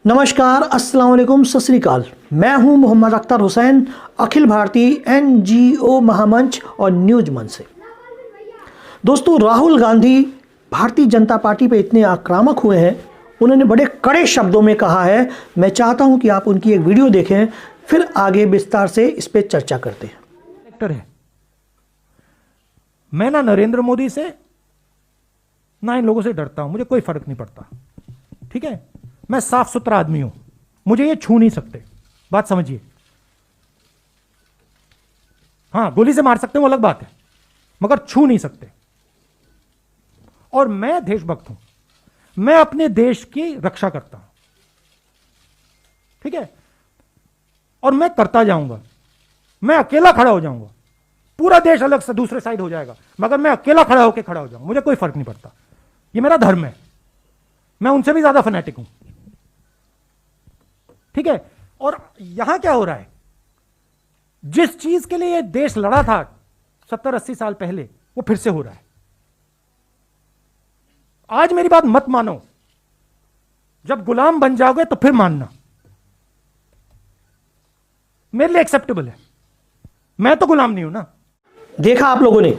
नमस्कार, अस्सलाम वालेकुम, सत श्री अकाल। मैं हूं मोहम्मद अख्तर हुसैन, अखिल भारतीय NGO महामंच और न्यूज मंच से। दोस्तों, राहुल गांधी भारतीय जनता पार्टी पे इतने आक्रामक हुए हैं, उन्होंने बड़े कड़े शब्दों में कहा है। मैं चाहता हूं कि आप उनकी एक वीडियो देखें, फिर आगे विस्तार से इस पर चर्चा करते हैं। मैं ना नरेंद्र मोदी से ना इन लोगों से डरता हूं, मुझे कोई फर्क नहीं पड़ता। ठीक है, मैं साफ सुथरा आदमी हूं, मुझे ये छू नहीं सकते। बात समझिए। हां, गोली से मार सकते हैं वो अलग बात है, मगर छू नहीं सकते। और मैं देशभक्त हूं, मैं अपने देश की रक्षा करता हूं। ठीक है, और मैं करता जाऊंगा। मैं अकेला खड़ा हो जाऊंगा, पूरा देश अलग से दूसरे साइड हो जाएगा, मगर मैं अकेला खड़ा होकर खड़ा हो जाऊंगा, मुझे कोई फर्क नहीं पड़ता। ये मेरा धर्म है, मैं उनसे भी ज्यादा फैनेटिक हूं। ठीक है, और यहां क्या हो रहा है, जिस चीज के लिए यह देश लड़ा था 70-80 साल पहले, वो फिर से हो रहा है। आज मेरी बात मत मानो, जब गुलाम बन जाओगे तो फिर मानना। मेरे लिए एक्सेप्टेबल है, मैं तो गुलाम नहीं हूं ना। देखा आप लोगों ने,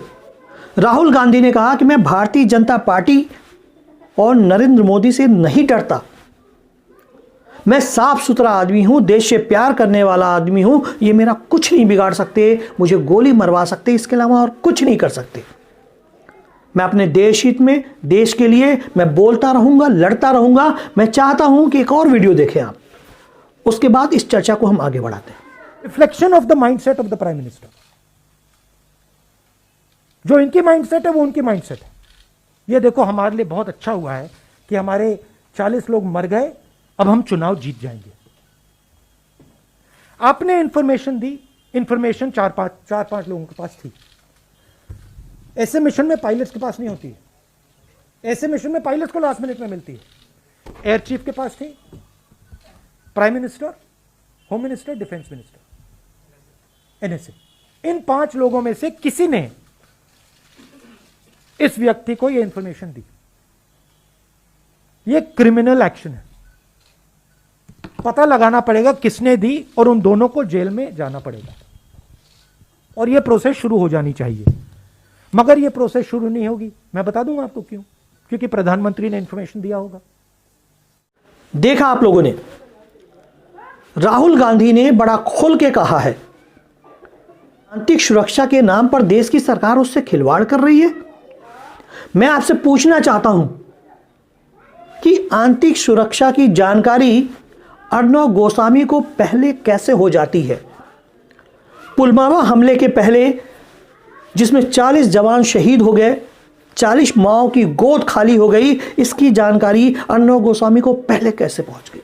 राहुल गांधी ने कहा कि मैं भारतीय जनता पार्टी और नरेंद्र मोदी से नहीं डरता, मैं साफ सुथरा आदमी हूं, देश से प्यार करने वाला आदमी हूं, ये मेरा कुछ नहीं बिगाड़ सकते, मुझे गोली मरवा सकते, इसके अलावा और कुछ नहीं कर सकते। मैं अपने देश हित में, देश के लिए मैं बोलता रहूंगा, लड़ता रहूंगा। मैं चाहता हूं कि एक और वीडियो देखें आप, उसके बाद इस चर्चा को हम आगे बढ़ाते हैं। Reflection of the mindset of the prime minister. जो इनकी माइंडसेट है वो उनकी माइंडसेट है। ये देखो, हमारे लिए बहुत अच्छा हुआ है कि हमारे 40 लोग मर गए, अब हम चुनाव जीत जाएंगे। आपने इंफॉर्मेशन दी, इंफॉर्मेशन चार पांच लोगों के पास थी। ऐसे मिशन में पायलट्स के पास नहीं होती है, ऐसे मिशन में पायलट्स को लास्ट मिनट में मिलती है। एयर चीफ के पास थी, prime minister, home minister, defence minister, NSA। इन 5 लोगों में से किसी ने इस व्यक्ति को यह इंफॉर्मेशन दी। यह क्रिमिनल एक्शन है, पता लगाना पड़ेगा किसने दी और उन दोनों को जेल में जाना पड़ेगा। और यह प्रोसेस शुरू हो जानी चाहिए, मगर यह प्रोसेस शुरू नहीं होगी। मैं बता दूंगा आपको क्यों, क्योंकि प्रधानमंत्री ने इंफॉर्मेशन दिया होगा। देखा आप लोगों ने, राहुल गांधी ने बड़ा खुल के कहा है, आंतरिक सुरक्षा के नाम पर देश की सरकार उससे खिलवाड़ कर रही है। मैं आपसे पूछना चाहता हूं कि आंतरिक सुरक्षा की जानकारी अर्णव गोस्वामी को पहले कैसे हो जाती है? पुलवामा हमले के पहले, जिसमें 40 जवान शहीद हो गए, 40 माओं की गोद खाली हो गई, इसकी जानकारी अर्णव गोस्वामी को पहले कैसे पहुंच गई?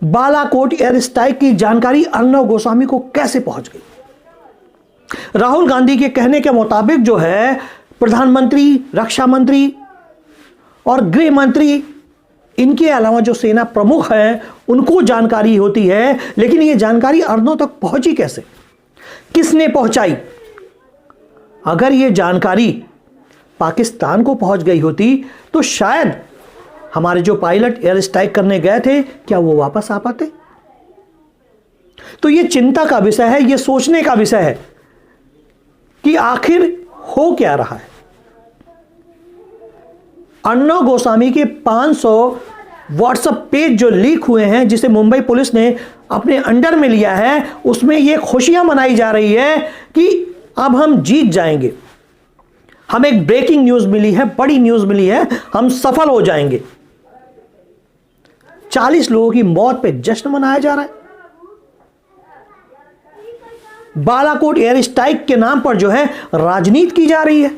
बालाकोट एयर स्ट्राइक की जानकारी अर्णव गोस्वामी को कैसे पहुंच गई? राहुल गांधी के कहने के मुताबिक जो है, प्रधानमंत्री, रक्षा मंत्री और गृह मंत्री, इनके अलावा जो सेना प्रमुख हैं, उनको जानकारी होती है, लेकिन यह जानकारी अर्णव तक पहुंची कैसे? किसने पहुंचाई? अगर यह जानकारी पाकिस्तान को पहुंच गई होती तो शायद हमारे जो पायलट एयर स्ट्राइक करने गए थे, क्या वो वापस आ पाते? तो यह चिंता का विषय है, यह सोचने का विषय है कि आखिर हो क्या रहा है। अर्णव गोस्वामी के 500 व्हाट्सएप पेज जो लीक हुए हैं, जिसे मुंबई पुलिस ने अपने अंडर में लिया है, उसमें यह खुशियां मनाई जा रही है कि अब हम जीत जाएंगे, हमें एक ब्रेकिंग न्यूज मिली है, बड़ी न्यूज मिली है, हम सफल हो जाएंगे। 40 लोगों की मौत पे जश्न मनाया जा रहा है। बालाकोट एयर स्ट्राइक के नाम पर जो है राजनीति की जा रही है।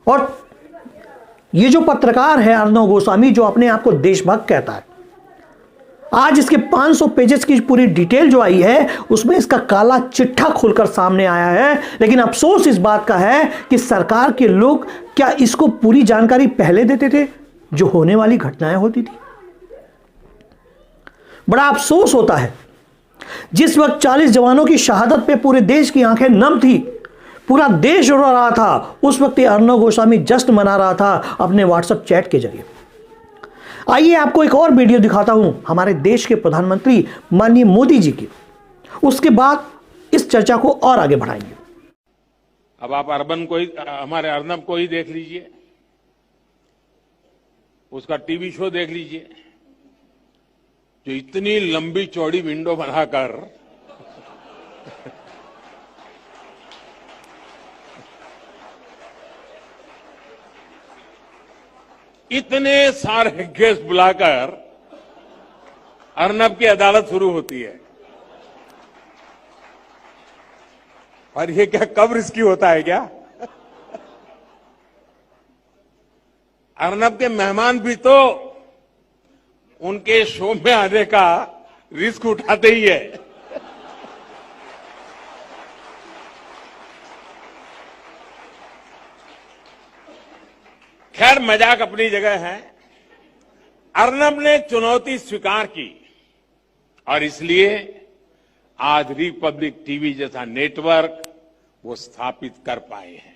और ये जो पत्रकार है अर्णव गोस्वामी, जो अपने आप को देशभक्त कहता है, आज इसके 500 पेजेस की पूरी डिटेल जो आई है, उसमें इसका काला चिट्ठा खुलकर सामने आया है। लेकिन अफसोस इस बात का है कि सरकार के लोग क्या इसको पूरी जानकारी पहले देते थे जो होने वाली घटनाएं होती थी? बड़ा अफसोस होता है, जिस वक्त 40 जवानों की शहादत पे पूरे देश की आंखें नम थी, पूरा देश रो रहा था, उस वक्त ये अर्णव गोस्वामी जश्न मना रहा था अपने व्हाट्सएप चैट के जरिए। आइए आपको एक और वीडियो दिखाता हूं हमारे देश के प्रधानमंत्री माननीय मोदी जी की, उसके बाद इस चर्चा को और आगे बढ़ाएंगे। अब आप हमारे अर्नब को ही देख लीजिए, उसका टीवी शो देख लीजिए, जो इतनी लंबी चौड़ी विंडो बनाकर इतने सारे गेस्ट बुलाकर अर्नब की अदालत शुरू होती है। और ये क्या कब रिस्की होता है क्या? अर्नब के मेहमान भी तो उनके शो में आने का रिस्क उठाते ही है। खैर, मजाक अपनी जगह है। अर्नब ने चुनौती स्वीकार की और इसलिए आज रिपब्लिक टीवी जैसा नेटवर्क वो स्थापित कर पाए हैं।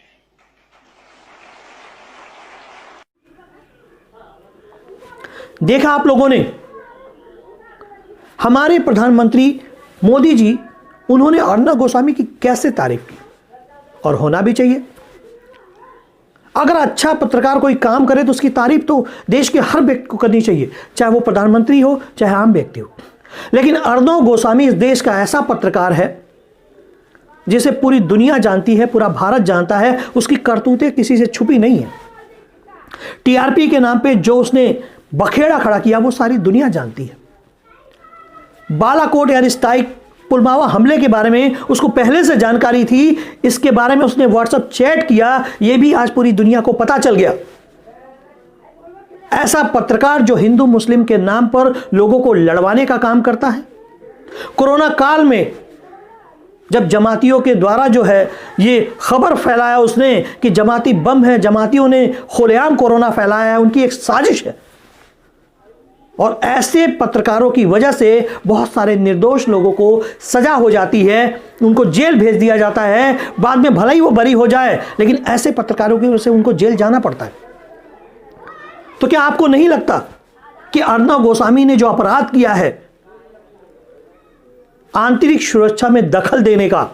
देखा आप लोगों ने, हमारे प्रधानमंत्री मोदी जी, उन्होंने अर्णव गोस्वामी की कैसे तारीफ की, और होना भी चाहिए। अगर अच्छा पत्रकार कोई काम करे तो उसकी तारीफ तो देश के हर व्यक्ति को करनी चाहिए, चाहे वो प्रधानमंत्री हो चाहे आम व्यक्ति हो। लेकिन अर्णव गोस्वामी इस देश का ऐसा पत्रकार है जिसे पूरी दुनिया जानती है, पूरा भारत जानता है। उसकी करतूतें किसी से छुपी नहीं है। टीआरपी के नाम पे जो उसने बखेड़ा खड़ा किया वो सारी दुनिया जानती है। बालाकोट एयर स्ट्राइक, पुलवामा हमले के बारे में उसको पहले से जानकारी थी। इसके बारे में उसने व्हाट्सएप चैट किया, यह भी आज पूरी दुनिया को पता चल गया। ऐसा पत्रकार जो हिंदू मुस्लिम के नाम पर लोगों को लड़वाने का काम करता है। कोरोना काल में जब जमातियों के द्वारा जो है ये खबर फैलाया उसने कि जमाती बम है, जमातियों ने खुलेआम कोरोना फैलाया है, उनकी एक साजिश है। और ऐसे पत्रकारों की वजह से बहुत सारे निर्दोष लोगों को सजा हो जाती है, उनको जेल भेज दिया जाता है। बाद में भले ही वो बरी हो जाए, लेकिन ऐसे पत्रकारों की वजह से उनको जेल जाना पड़ता है। तो क्या आपको नहीं लगता कि अर्णव गोस्वामी ने जो अपराध किया है, आंतरिक सुरक्षा में दखल देने का,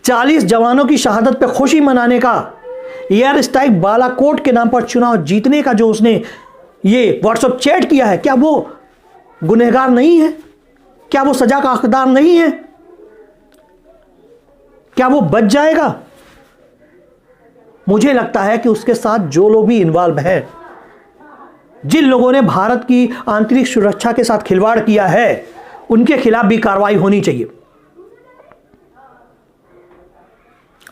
40 जवानों की शहादत पर खुशी मनाने का, एयर स्ट्राइक बालाकोट के नाम पर चुनाव जीतने का जो उसने ये व्हाट्सएप चैट किया है, क्या वो गुनहगार नहीं है? क्या वो सजा का हकदार नहीं है? क्या वो बच जाएगा? मुझे लगता है कि उसके साथ जो लोग भी इन्वॉल्व हैं, जिन लोगों ने भारत की आंतरिक सुरक्षा के साथ खिलवाड़ किया है, उनके खिलाफ भी कार्रवाई होनी चाहिए।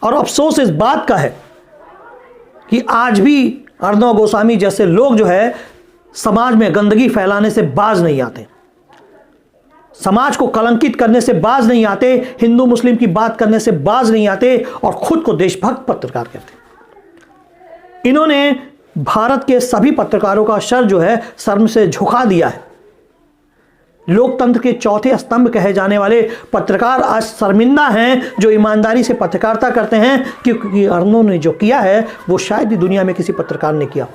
और अफसोस इस बात का है कि आज भी अर्णव गोस्वामी जैसे लोग जो है समाज में गंदगी फैलाने से बाज नहीं आते, समाज को कलंकित करने से बाज नहीं आते, हिंदू मुस्लिम की बात करने से बाज नहीं आते, और खुद को देशभक्त पत्रकार कहते। इन्होंने भारत के सभी पत्रकारों का सर जो है शर्म से झुका दिया है। लोकतंत्र के चौथे स्तंभ कहे जाने वाले पत्रकार आज शर्मिंदा हैं, जो ईमानदारी से पत्रकारिता करते हैं, क्योंकि अर्णव ने जो किया है वो शायद ही दुनिया में किसी पत्रकार ने किया।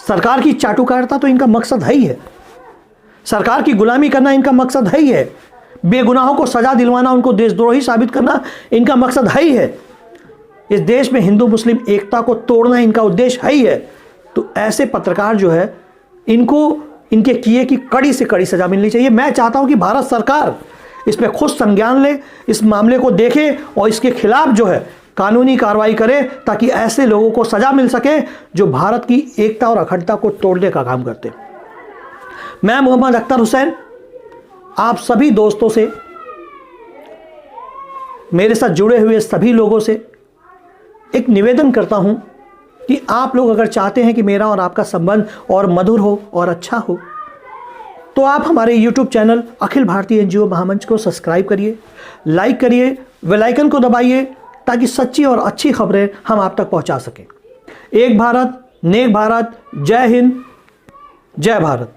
सरकार की चाटुकारिता तो इनका मकसद है ही है, सरकार की गुलामी करना इनका मकसद है ही है, बेगुनाहों को सजा दिलवाना, उनको देशद्रोही साबित करना इनका मकसद है ही है। इस देश में हिंदू मुस्लिम एकता को तोड़ना इनका उद्देश्य है ही है। तो ऐसे पत्रकार जो है, इनको इनके किए की कड़ी से कड़ी सजा मिलनी चाहिए। मैं चाहता हूं कि भारत सरकार इसमें खुद संज्ञान ले, इस मामले को देखे और इसके खिलाफ जो है कानूनी कार्रवाई करे, ताकि ऐसे लोगों को सजा मिल सके जो भारत की एकता और अखंडता को तोड़ने का काम करते। मैं मोहम्मद अख्तर हुसैन आप सभी दोस्तों से, मेरे साथ जुड़े हुए सभी लोगों से एक निवेदन करता हूं कि आप लोग अगर चाहते हैं कि मेरा और आपका संबंध और मधुर हो और अच्छा हो, तो आप हमारे YouTube channel Akhil Bharatiya NGO महामंच को सब्सक्राइब करिए, लाइक करिए, बेल आइकन को दबाइए, ताकि सच्ची और अच्छी खबरें हम आप तक पहुंचा सकें। एक भारत, नेक भारत, जय हिंद, जय भारत।